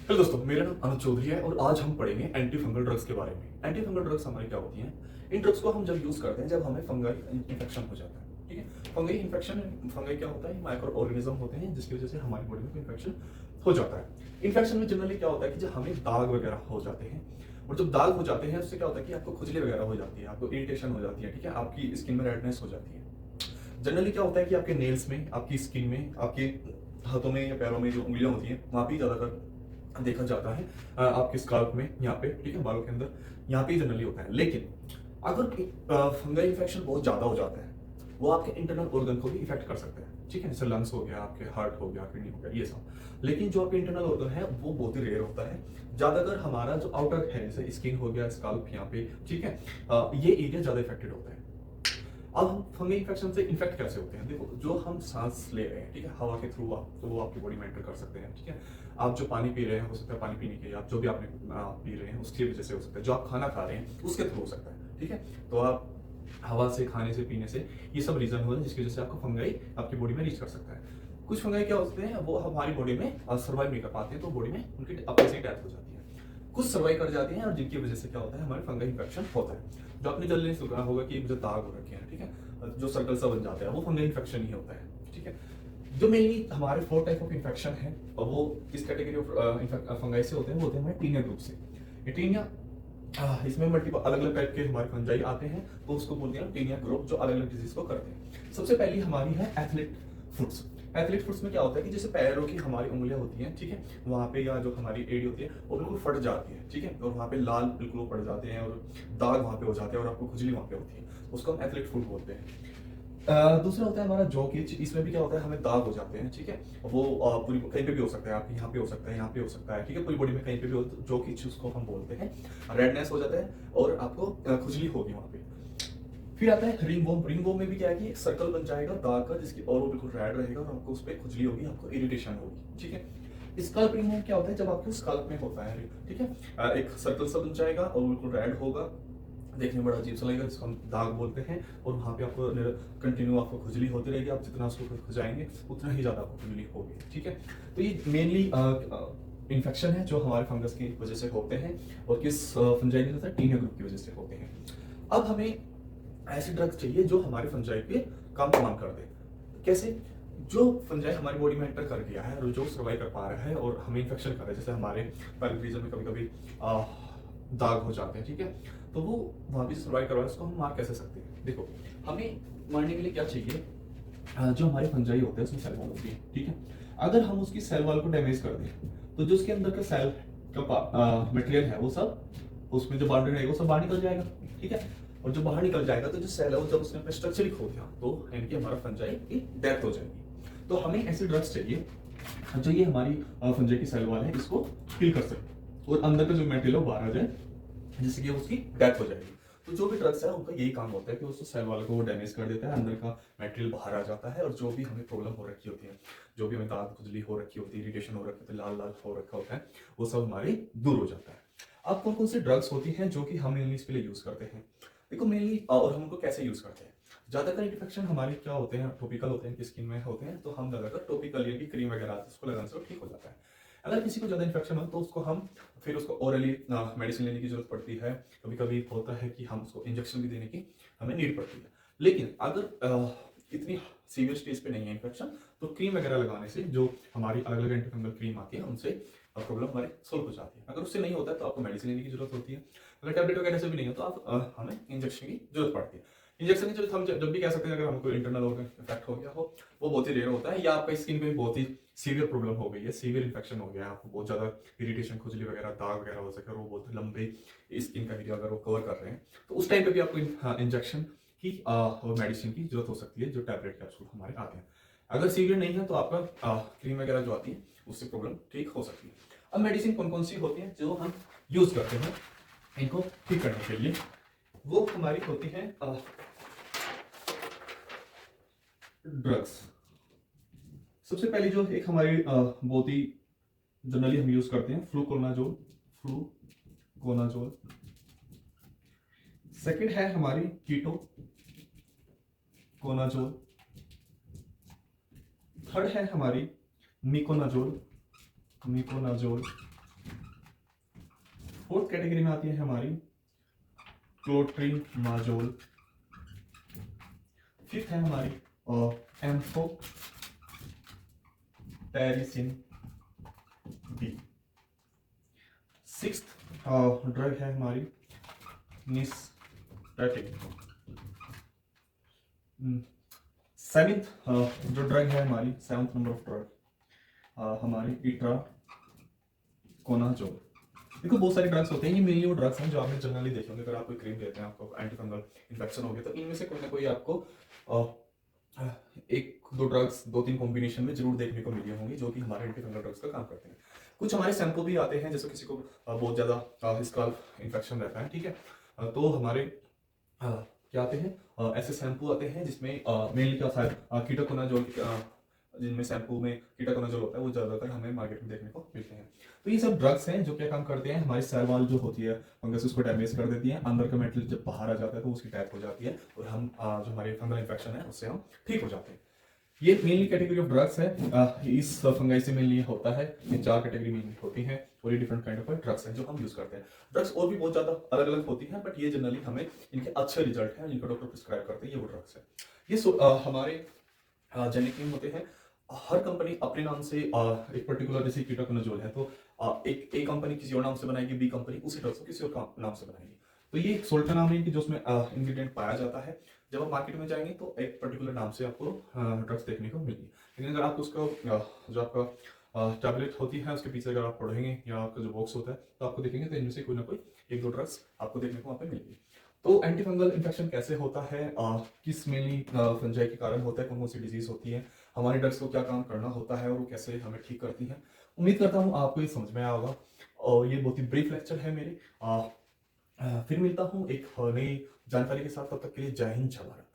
Hello दोस्तों, मेरा नाम अनुज चौधरी है और आज हम पढ़ेंगे एंटी फंगल ड्रग्स के बारे में। एंटी फंगल ड्रग्स हमारी क्या होती हैं? इन ड्रग्स को हम जब यूज करते हैं जब हमें फंगल इन्फेक्शन हो जाता है। ठीक है, फंगई इन्फेक्शन, फंगई क्या होता है? माइक्रो ऑर्गेनिज्म होते हैं जिसकी वजह से हमारी बॉडी में इन्फेक्शन हो जाता है। इन्फेक्शन में जनरली क्या होता है कि जब हमें दाग वगैरह हो जाते हैं, और जब दाग हो जाते हैं उससे क्या होता है कि आपको खुजली वगैरह हो जाती है, आपको इरिटेशन हो जाती है। ठीक है, आपकी स्किन में रेडनेस हो जाती है। जनरली क्या होता है कि आपके नेल्स में, आपकी स्किन में, आपके हाथों में या पैरों में जो उंगलियां होती हैं वहां पे ज्यादातर देखा जाता है। आपके स्काल्प में, यहाँ पे, ठीक है, बालों के अंदर, यहाँ पे जनरली होता है। लेकिन अगर फंगल इन्फेक्शन बहुत ज्यादा हो जाता है, वो आपके इंटरनल ऑर्गन को भी इफेक्ट कर सकता है। ठीक है, जैसे लंग्स हो गया, आपके हार्ट हो गया, किडनी हो गया, ये सब। लेकिन जो आपके इंटरनल ऑर्गन है वो बहुत ही रेयर होता है। ज्यादातर हमारा जो आउटर है, जैसे स्किन हो गया, स्काल्प यहाँ पे, ठीक है, ये एरिया ज्यादा इफेक्टेड होता है। अब हम फंगल इन्फेक्शन से इन्फेक्ट कैसे होते हैं? देखो, जो हम सांस ले रहे हैं, ठीक है, हवा के थ्रू आप, तो वो आपकी बॉडी में एंटर कर सकते हैं। ठीक है, आप जो पानी पी रहे हैं, हो सकता है पानी पीने के, आप जो भी आपने पी रहे हैं उसकी वजह से हो सकता है, जो आप खाना खा रहे हैं उसके थ्रू हो सकता है। ठीक है, तो आप हवा से, खाने से, पीने से, ये सब रीजन हो जिसकी वजह से आपको फंगाई आपकी बॉडी में रीच कर सकता है। कुछ फंगाई क्या होते हैं, वो हमारी बॉडी में सर्वाइव नहीं कर पाते हैं, तो बॉडी में उनकी अपने से डेथ हो जाती है। कुछ सर्वाइव कर जाती हैं और जिनकी वजह से क्या होता है, हमारे फंगल इन्फेक्शन होता है। जो आपने जल्दी सुना होगा कि मुझे दाग हो रखे हैं, ठीक है, जो सर्कल सा बन जाता है, वो फंगल इन्फेक्शन ही होता है। ठीक है, जो मेनली हमारे 4 टाइप ऑफ इन्फेक्शन है और वो किस कैटेगरी ऑफ फंगाई से होते हैं, वो होते हैं हमारे टीनिया ग्रुप से। ये टीनिया, इसमें मल्टीपल अलग अलग टाइप के हमारे फंजाई आते हैं, तो उसको बोलते हैं टीनिया ग्रुप, जो अलग अलग डिजीज को करते हैं। सबसे पहली हमारी है एथलीट फुट्स। एथलीट फुट्स में क्या होता है कि जैसे पैरों की हमारी उंगलियां होती हैं, ठीक है, वहां पे या जो हमारी एड़ी होती है वो बिल्कुल फट जाती है। ठीक है, और वहां पे लाल बिल्कुल वो पड़ जाते हैं और दाग वहां पे हो जाते हैं और आपको खुजली वहां पे होती है, उसको हम एथलीट फुट बोलते हैं। दूसरा होता है हमारा जॉ किच। इसमें भी क्या होता है, हमें दाग हो जाते हैं। ठीक है, वो पूरी कहीं पे भी हो सकता है, आपके यहाँ पे हो सकता है, यहाँ पे हो सकता है, ठीक है, पूरी बॉडी में कहीं पे भी हो, तो जॉ किच उसको हम बोलते हैं। रेडनेस हो जाता है और आपको खुजली होगी वहां पे। फिर आता है रिंग वोम। रिंग वोम में भी क्या है कि एक सर्कल बन जाएगा दाग का, जिसकी और वो बिल्कुल रेड रहेगा और आपको उस पर खुजली होगी, आपको इरिटेशन होगी। ठीक है, स्कल्प रिंग वोम क्या होता है, जब आपको स्कल्प में होता है, ठीक है, एक सर्कल सा बन जाएगा और बिल्कुल रेड होगा, देखने में बड़ा अजीब सा लगेगा, जिसको हम दाग बोलते हैं। और वहां पे आपको कंटिन्यू आपको खुजली होती रहेगी, आप जितना उसको खुजाएंगे उतना ही ज्यादा आपको खुजली होगी। ठीक है, तो ये मेनली इन्फेक्शन है जो हमारे फंगस की वजह से होते हैं और किस फंजाई में टीनिया ग्रुप की वजह से होते हैं। अब हमें ऐसे ड्रग्स चाहिए जो हमारे फंजाई पे काम तमाम कर दे। कैसे? जो फंजाई हमारी बॉडी में एंटर कर गया है और जो सर्वाइव कर पा रहा है और हमें इन्फेक्शन कर रहा है, जैसे हमारे पैल्विक रीजन में कभी कभी दाग हो जाते हैं, ठीक है, तो वो वहां पे सर्वाइव करवा है, उसको हम मार कैसे सकते हैं? देखो, हमें मारने के लिए क्या चाहिए? जो हमारे फंजाई होते हैं उसमें सेल वॉल होती है। ठीक है, अगर हम उसकी सेल वॉल को डैमेज कर दें तो जो उसके अंदर का सेल का मटेरियल है वो सब उसमें जो बाउंड्री रहेगा वो सब बाहर निकल जाएगा। ठीक है, और जो बाहर निकल जाएगा तो जो सेल है वो जब उसने अपना स्ट्रक्चर ही खो दिया तो यानी कि हमारा फंजाई की डेथ हो जाएगी। तो हमें ऐसे ड्रग्स चाहिए जो ये हमारी फंजाई की सेल वॉल है इसको किल कर सके और अंदर का जो मटेरियल है वो बाहर आ जाए, जिससे कि उसकी डेथ हो जाएगी। तो जो भी ड्रग्स है उनका यही काम होता है कि उस सेल वाले को वो डैमेज कर देता है, अंदर का मटेरियल बाहर आ जाता है और जो भी हमें प्रॉब्लम हो रखी होती है, जो भी हमें दाग खुजली हो रखी होती है, इरिटेशन हो रखी होती है, लाल लाल हो रखा होता है, वो सब हमारे दूर हो जाता है। अब कौन कौन सी ड्रग्स होती हैं जो कि हम मेनली इसके लिए यूज करते हैं? देखो, मेनली और हम उनको कैसे यूज करते हैं? ज्यादातर इन्फेक्शन हमारे क्या होते हैं, टॉपिकल होते हैं, कि स्किन में होते हैं, तो हम ज्यादातर टॉपिकल या क्रीम वगैरह उसको लगाने से ठीक हो जाता है। अगर किसी को ज्यादा इन्फेक्शन हो तो उसको हम फिर उसको ओरली मेडिसिन लेने की जरूरत पड़ती है। कभी कभी होता है कि हम उसको इंजेक्शन भी देने की हमें नीड पड़ती है। लेकिन अगर इतनी सीवियर स्टेज पे नहीं है इन्फेक्शन, तो क्रीम वगैरह लगाने से, जो हमारी अलग अलग एंटीफंगल क्रीम आती है, उनसे प्रॉब्लम हमारे सोल्व हो जाती है। अगर उससे नहीं होता है तो आपको मेडिसिन लेने की जरूरत होती है। अगर टैबलेट वगैरह से भी नहीं हो तो आप हमें इंजेक्शन की जरूरत पड़ती है। इंजेक्शन की जरूरत हम जब भी कह सकते हैं अगर हमको इंटरनल ऑर्गन इफेक्ट हो गया हो, वो बहुत ही रेयर होता है, या आपका स्किन पे बहुत ही सीवियर प्रॉब्लम हो गई है, सीवियर इन्फेक्शन हो गया है, आपको बहुत ज्यादा इरिटेशन, खुजली वगैरह, दाग वगैरह हो सके और वो बहुत लंबे स्किन का एरिया अगर वो कवर कर रहे हैं, तो उस टाइम पे भी आपको इंजेक्शन की और मेडिसिन की जरूरत हो सकती है, जो टैबलेट कैप्सूल हमारे आते हैं। अगर सीवियर नहीं है तो आपका क्रीम वगैरह जो आती है उससे प्रॉब्लम ठीक हो सकती है। अब मेडिसिन कौन कौन सी होती है जो हम यूज करते हैं इनको ठीक करने के लिए? वो हमारी होती है ड्रग्स। सबसे पहली जो एक हमारी बहुत ही जनरली हम यूज करते हैं, फ्लूकोनाजोल। फ्लूकोनाजोल। सेकंड है हमारी कीटो कोनाजोल। थर्ड है हमारी मिकोनाजोल। मिकोनाजोल। फोर्थ कैटेगरी में आती है हमारी क्लोट्रीमाजोल। फिफ्थ है हमारी एम्फोटेरिसिन बी। सिक्स्थ ड्रग है हमारी निस्टैटिक। सेवेंथ जो ड्रग है हमारी, सेवेंथ नंबर ऑफ ड्रग हमारी इट्राकोनाजोल। देखो बहुत सारे ड्रग्स होते हैं, ये मेनली वो ड्रग्स हैं जो आपने जनरली देखे होंगे। अगर आप कोई क्रीम लेते हैं, आपको एंटी फंगल इन्फेक्शन हो गया, तो इनमें से कोई ना कोई आपको एक दो ड्रग्स, दो तीन कॉम्बिनेशन में जरूर देखने को मिली होंगी जो कि हमारे एंटी फंगल ड्रग्स का काम करते हैं। कुछ हमारे शैम्पू भी आते हैं, जैसे किसी को बहुत ज्यादा स्कैल्प इन्फेक्शन रहता है, ठीक है, तो हमारे क्या आते हैं, ऐसे शैम्पू आते हैं जिसमें मेनली क्या शायद कीटोकोनाजोल, जिनमें शैम्पू में कीटोकोनाजोल होता है, वो ज्यादातर हमें मार्केट में देखने को मिलते हैं। तो ये सब ड्रग्स हैं जो क्या काम करते हैं, हमारी सेल वॉल जो होती है फंगस उसको डैमेज कर देती है, अंदर का मेटेरियल जब बाहर आ जाता है तो उसकी डेथ हो जाती है, और हम जो हमारे फंगल इन्फेक्शन है उससे हम ठीक हो जाते हैं। ये मेनली कैटेगरी ऑफ ड्रग्स है। इस फंगाई से मेनली होता है, ये चार कैटेगरी मेनली होती हैं, और ये डिफरेंट काइंड ऑफ ड्रग्स हैं जो हम यूज करते हैं। ड्रग्स और भी बहुत ज्यादा अलग अलग होती हैं, बट ये जनरली हमें इनके अच्छे रिजल्ट हैं, जिनको डॉक्टर प्रिस्क्राइब करते हैं, ये वो ड्रग्स है। ये हमारे जेनेरिक नेम होते हैं। हर कंपनी अपने नाम से एक पर्टिकुलर, जैसे कीटोकोनाजोल है तो एक ए कंपनी किसी और नाम से बनाएगी, बी कंपनी उसी ड्रग्स को किसी और नाम से बनाएगी। तो ये एक सोल्टा नाम है कि जो उसमें इंग्रेडिएंट पाया जाता है। जब आप मार्केट में जाएंगे तो एक पर्टिकुलर नाम से आपको ड्रग्स देखने को मिलेगी, लेकिन अगर आप उसका जो आपका टैबलेट होती है उसके पीछे अगर आप पढ़ेंगे या आपका जो बॉक्स होता है तो आपको देखेंगे तो इनमें से कोई ना कोई एक दो ड्रग्स आपको देखने को वहाँ पे मिलेगी। तो एंटी फंगल इन्फेक्शन कैसे होता है, किस मेनली फंजाई के कारण होता है, कौन कौन सी डिजीज होती है, हमारे ड्रग्स को क्या काम करना होता है और वो कैसे हमें ठीक करती है। उम्मीद करता हूँ आपको ये समझ में आया होगा, और ये बहुत ही ब्रीफ लेक्चर है मेरे। फिर मिलता हूँ एक नई जानकारी के साथ, तब तक के लिए जय हिंद जय भारत।